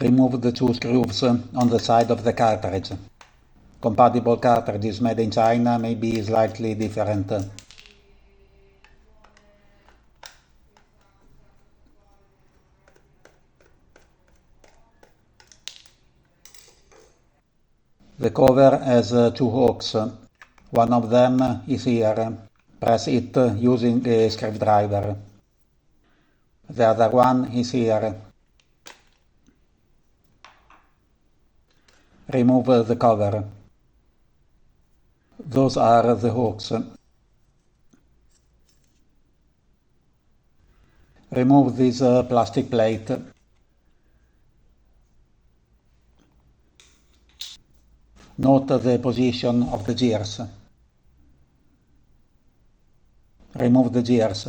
Remove the two screws on the side of the cartridge. Compatible cartridges made in China may be slightly different. The cover has two hooks. One of them is here. Press it using a screwdriver. The other one is here. Remove the cover. Those are the hooks. Remove this plastic plate. Note the position of the gears. Remove the gears.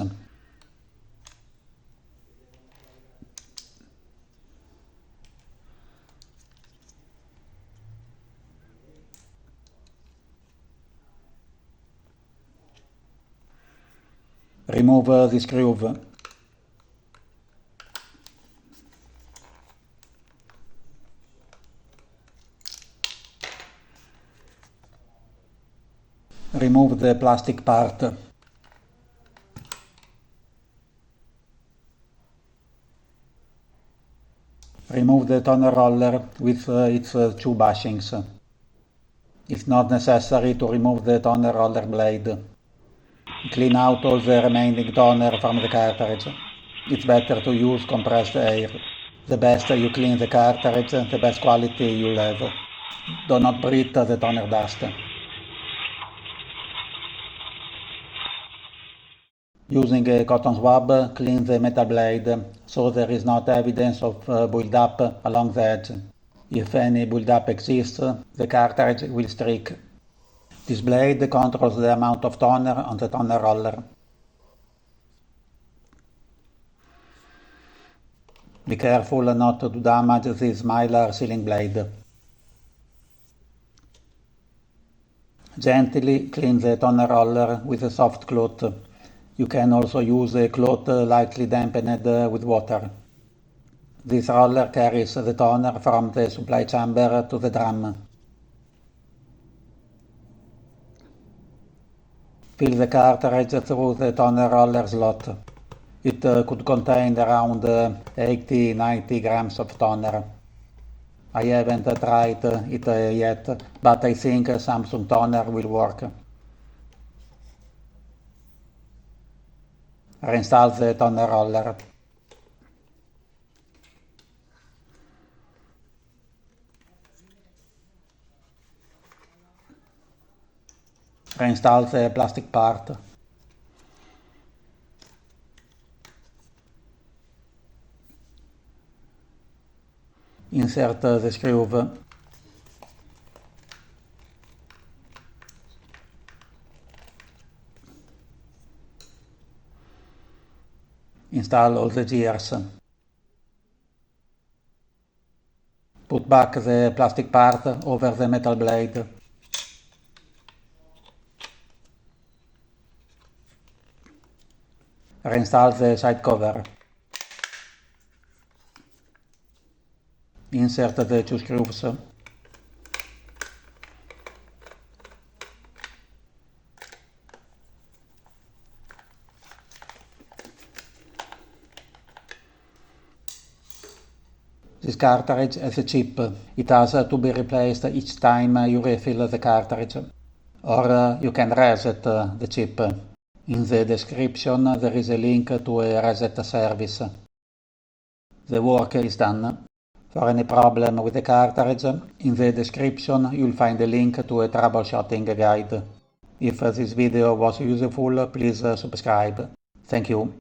Remove the screw. Remove the plastic part. Remove the toner roller with its two bushings. It's not necessary to remove the toner roller blade. Clean out all the remaining toner from the cartridge. It's better to use compressed air. The better you clean the cartridge, the best quality you'll have. Do not breathe the toner dust. Using a cotton swab, clean the metal blade so there is not evidence of build-up along the edge. If any build-up exists, the cartridge will streak. This blade controls the amount of toner on the toner roller. Be careful not to damage this Mylar sealing blade. Gently clean the toner roller with a soft cloth. You can also use a cloth lightly dampened with water. This roller carries the toner from the supply chamber to the drum. Fill the cartridge through the toner roller slot. It could contain around 80-90 grams of toner. I haven't tried it yet, but I think Samsung toner will work. Reinstall the toner roller. Reinstall the plastic part. Insert the screw. Install all the gears. Put back the plastic part over the metal blade. Reinstall the side cover. Insert the two screws. This cartridge has a chip. It has to be replaced each time you refill the cartridge. Or you can reset the chip. In the description there is a link to a reset service. The work is done. For any problem with the cartridge, in the description you'll find a link to a troubleshooting guide. If this video was useful, please subscribe. Thank you.